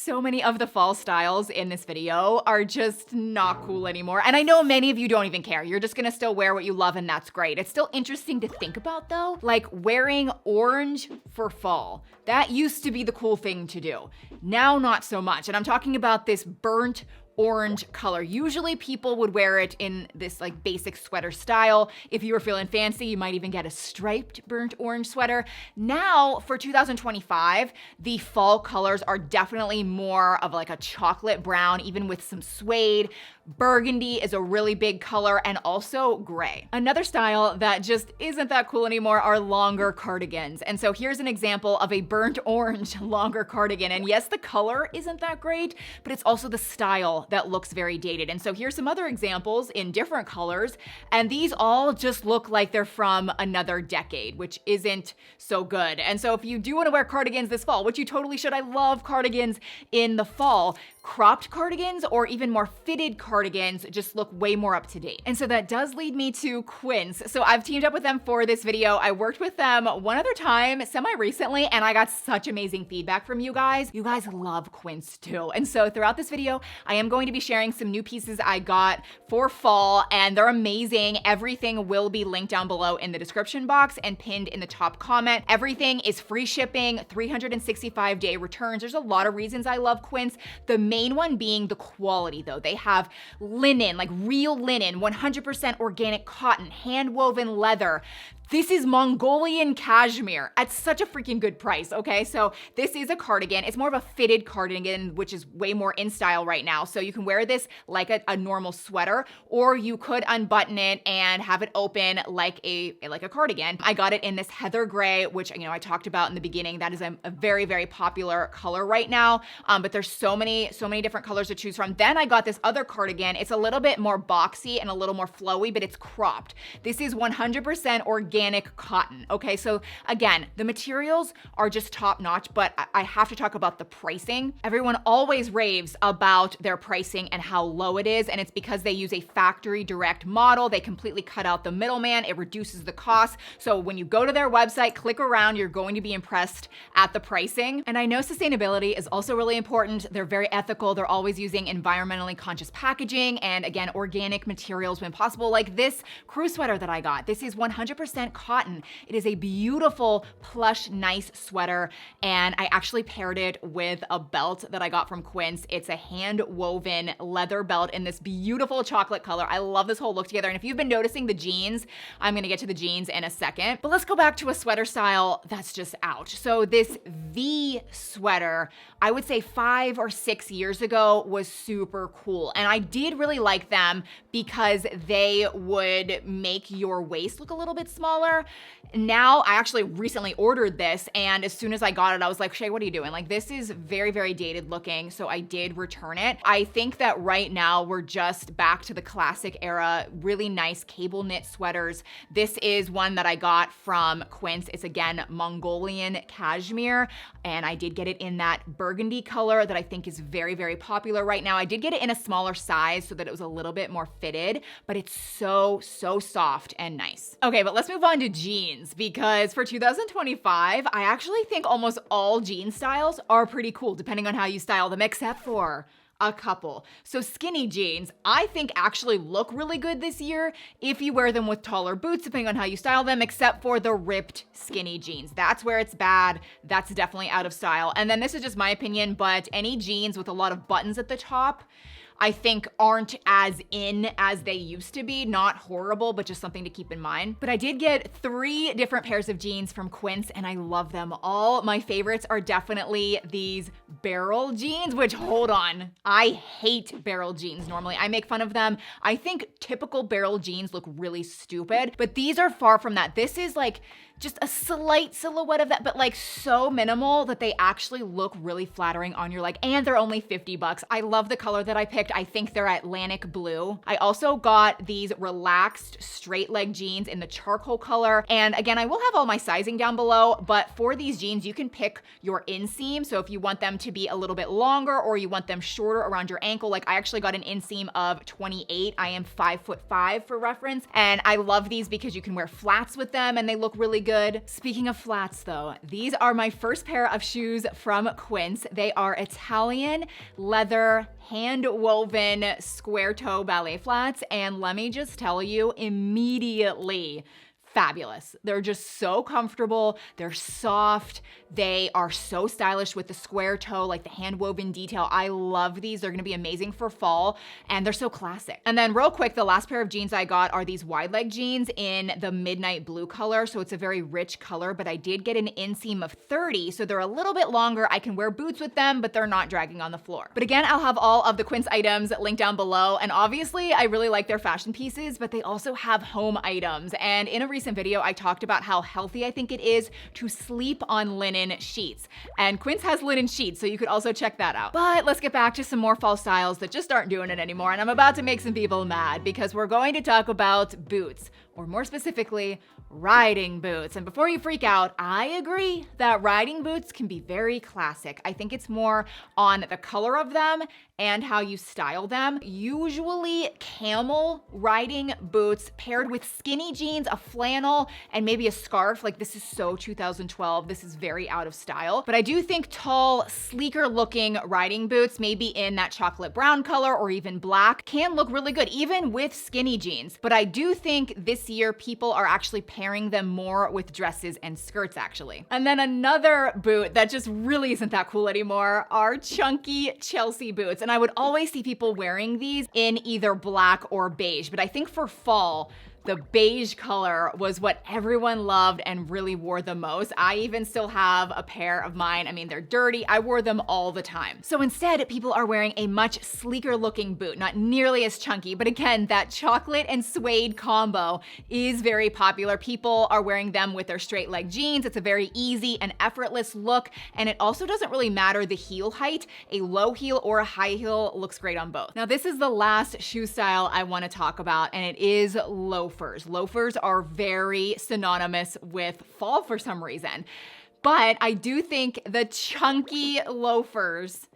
So many of the fall styles in this video are just not cool anymore. And I know many of you don't even care. You're just gonna still wear what you love and that's great. It's still interesting to think about though, like wearing orange for fall. That used to be the cool thing to do. Now, not so much. And I'm talking about this burnt orange color. Usually people would wear it in this like basic sweater style. If you were feeling fancy, you might even get a striped burnt orange sweater. Now for 2025, the fall colors are definitely more of like a chocolate brown, even with some suede. Burgundy is a really big color, and also gray. Another style that just isn't that cool anymore are longer cardigans. And so here's an example of a burnt orange longer cardigan. And yes, the color isn't that great, but it's also the style that looks very dated. And so here's some other examples in different colors, and these all just look like they're from another decade, which isn't so good. And so if you do want to wear cardigans this fall, which you totally should, I love cardigans in the fall, cropped cardigans or even more fitted cardigans just look way more up to date. And so that does lead me to Quince. So I've teamed up with them for this video. I worked with them one other time semi-recently, and I got such amazing feedback from you guys. You guys love Quince too. And so throughout this video, I am going to be sharing some new pieces I got for fall, and they're amazing. Everything will be linked down below in the description box and pinned in the top comment. Everything is free shipping, 365-day returns. There's a lot of reasons I love Quince. The main one being the quality though. They have linen, like real linen, 100% organic cotton, hand-woven leather. This is Mongolian cashmere at such a freaking good price, okay? So this is a cardigan. It's more of a fitted cardigan, which is way more in style right now. So you can wear this like a normal sweater, or you could unbutton it and have it open like a cardigan. I got it in this heather gray, which I talked about in the beginning. That is a very, very popular color right now. But there's so many different colors to choose from. Then I got this other cardigan. It's a little bit more boxy and a little more flowy, but it's cropped. This is 100% organic cotton. Okay, so again, the materials are just top notch, but I have to talk about the pricing. Everyone always raves about their pricing and how low it is, and it's because they use a factory direct model. They completely cut out the middleman. It reduces the cost. So when you go to their website, click around, you're going to be impressed at the pricing. And I know sustainability is also really important. They're very ethical. They're always using environmentally conscious packaging and again, organic materials when possible, like this crew sweater that I got. This is 100% cotton. It is a beautiful, plush, nice sweater, and I actually paired it with a belt that I got from Quince. It's a hand-woven leather belt in this beautiful chocolate color. I love this whole look together, and if you've been noticing the jeans, I'm gonna get to the jeans in a second, but let's go back to a sweater style that's just out. So this V sweater, I would say 5 or 6 years ago, was super cool, and I did really like them because they would make your waist look a little bit smaller. Now, I actually recently ordered this, and as soon as I got it, I was like, Shay, what are you doing? Like, this is very, very dated looking, so I did return it. I think that right now we're just back to the classic era, really nice cable knit sweaters. This is one that I got from Quince. It's again, Mongolian cashmere, and I did get it in that burgundy color that I think is very, very popular right now. I did get it in a smaller size so that it was a little bit more fitted, but it's so soft and nice. Okay, but let's move on to jeans, because for 2025, I actually think almost all jean styles are pretty cool, depending on how you style them, except for a couple. So skinny jeans, I think actually look really good this year if you wear them with taller boots, depending on how you style them, except for the ripped skinny jeans. That's where it's bad. That's definitely out of style. And then this is just my opinion, but any jeans with a lot of buttons at the top, I think aren't as in as they used to be. Not horrible, but just something to keep in mind. But I did get 3 different pairs of jeans from Quince, and I love them all. My favorites are definitely these barrel jeans, which, hold on, I hate barrel jeans normally. I make fun of them. I think typical barrel jeans look really stupid, but these are far from that. This is like just a slight silhouette of that, but like so minimal that they actually look really flattering on your leg, and they're only $50. I love the color that I picked. perfect. I think they're Atlantic blue. I also got these relaxed straight leg jeans in the charcoal color. And again, I will have all my sizing down below, but for these jeans, you can pick your inseam. So if you want them to be a little bit longer or you want them shorter around your ankle, like I actually got an inseam of 28. I am 5'5" for reference. And I love these because you can wear flats with them and they look really good. Speaking of flats though, these are my first pair of shoes from Quince. They are Italian leather, hand-woven square toe ballet flats. And let me just tell you, immediately, fabulous. They're just so comfortable. They're soft. They are so stylish with the square toe, like the hand-woven detail. I love these. They're gonna be amazing for fall, and they're so classic. And then real quick, the last pair of jeans I got are these wide leg jeans in the midnight blue color. So it's a very rich color, but I did get an inseam of 30, so they're a little bit longer. I can wear boots with them, but they're not dragging on the floor. But again, I'll have all of the Quince items linked down below. And obviously, I really like their fashion pieces, but they also have home items. And in a recent video, I talked about how healthy I think it is to sleep on linen sheets. And Quince has linen sheets, so you could also check that out. But let's get back to some more fall styles that just aren't doing it anymore. And I'm about to make some people mad because we're going to talk about boots, or more specifically, riding boots. And before you freak out, I agree that riding boots can be very classic. I think it's more on the color of them and how you style them. Usually camel riding boots paired with skinny jeans, a flannel, and maybe a scarf. Like this is so 2012. This is very out of style. But I do think tall, sleeker looking riding boots, maybe in that chocolate brown color or even black, can look really good, even with skinny jeans. But I do think this year people are actually pairing them more with dresses and skirts actually. And then another boot that just really isn't that cool anymore are chunky Chelsea boots. And I would always see people wearing these in either black or beige, but I think for fall, the beige color was what everyone loved and really wore the most. I even still have a pair of mine. I mean, they're dirty. I wore them all the time. So instead, people are wearing a much sleeker looking boot, not nearly as chunky, but again, that chocolate and suede combo is very popular. People are wearing them with their straight leg jeans. It's a very easy and effortless look, and it also doesn't really matter the heel height. A low heel or a high heel looks great on both. Now, this is the last shoe style I want to talk about, and it is loafers. Loafers are very synonymous with fall for some reason. But I do think the chunky loafers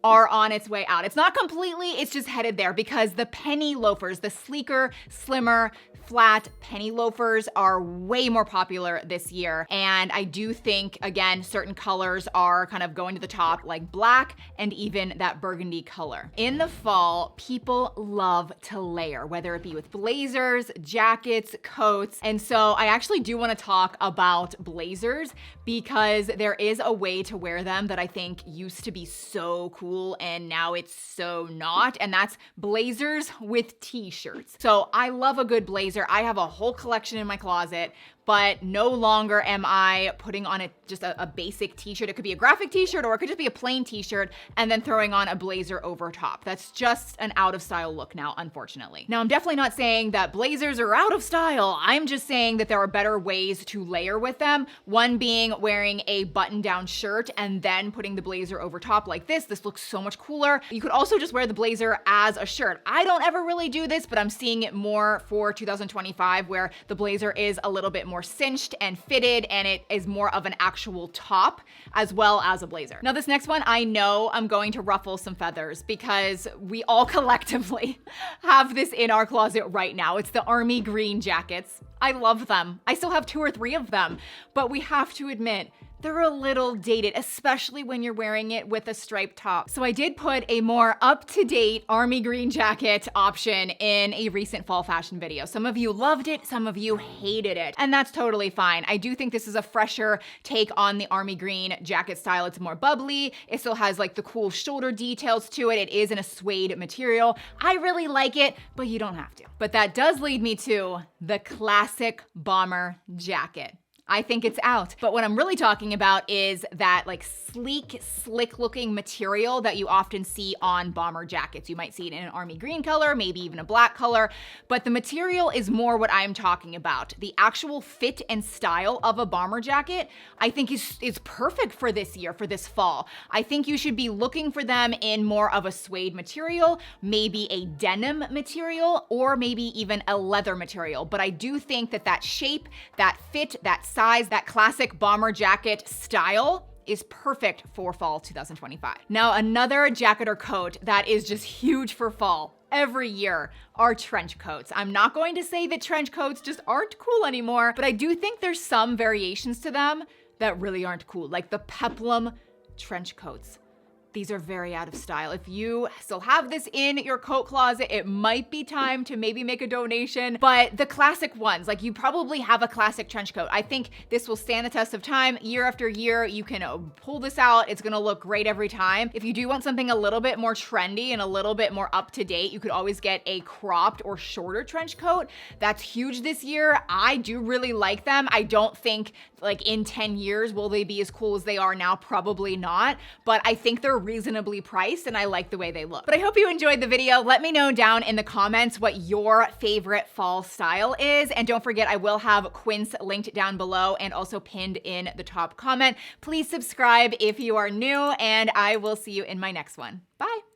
are on its way out. It's not completely, it's just headed there because the penny loafers, the sleeker, slimmer, flat penny loafers are way more popular this year. And I do think, again, certain colors are kind of going to the top, like black and even that burgundy color. In the fall, people love to layer, whether it be with blazers, jackets, coats. And so I actually do want to talk about blazers because there is a way to wear them that I think used to be so cool and now it's so not, and that's blazers with t-shirts. So I love a good blazer. I have a whole collection in my closet, but no longer am I putting on just a basic t-shirt. It could be a graphic t-shirt or it could just be a plain t-shirt and then throwing on a blazer over top. That's just an out of style look now, unfortunately. Now, I'm definitely not saying that blazers are out of style. I'm just saying that there are better ways to layer with them. One being wearing a button down shirt and then putting the blazer over top like this. This looks so much cooler. You could also just wear the blazer as a shirt. I don't ever really do this, but I'm seeing it more for 2025 where the blazer is a little bit more cinched and fitted and it is more of an actual top as well as a blazer. Now this next one, I know I'm going to ruffle some feathers because we all collectively have this in our closet right now. It's the army green jackets. I love them. I still have 2 or 3 of them, but we have to admit, they're a little dated, especially when you're wearing it with a striped top. So I did put a more up-to-date army green jacket option in a recent fall fashion video. Some of you loved it, some of you hated it, and that's totally fine. I do think this is a fresher take on the army green jacket style. It's more bubbly. It still has like the cool shoulder details to it. It is in a suede material. I really like it, but you don't have to. But that does lead me to the classic bomber jacket. I think it's out. But what I'm really talking about is that like sleek, slick looking material that you often see on bomber jackets. You might see it in an army green color, maybe even a black color, but the material is more what I'm talking about. The actual fit and style of a bomber jacket, I think is perfect for this year, for this fall. I think you should be looking for them in more of a suede material, maybe a denim material, or maybe even a leather material. But I do think that that shape, that fit, that size, that classic bomber jacket style is perfect for fall 2025. Now, another jacket or coat that is just huge for fall every year are trench coats. I'm not going to say that trench coats just aren't cool anymore, but I do think there's some variations to them that really aren't cool, like the peplum trench coats. These are very out of style. If you still have this in your coat closet, it might be time to maybe make a donation. But the classic ones, like you probably have a classic trench coat. I think this will stand the test of time. Year after year, you can pull this out. It's gonna look great every time. If you do want something a little bit more trendy and a little bit more up to date, you could always get a cropped or shorter trench coat. That's huge this year. I do really like them. I don't think like in 10 years, will they be as cool as they are now? Probably not, but I think they're reasonably priced and I like the way they look. But I hope you enjoyed the video. Let me know down in the comments what your favorite fall style is. And don't forget, I will have Quince linked down below and also pinned in the top comment. Please subscribe if you are new, and I will see you in my next one. Bye.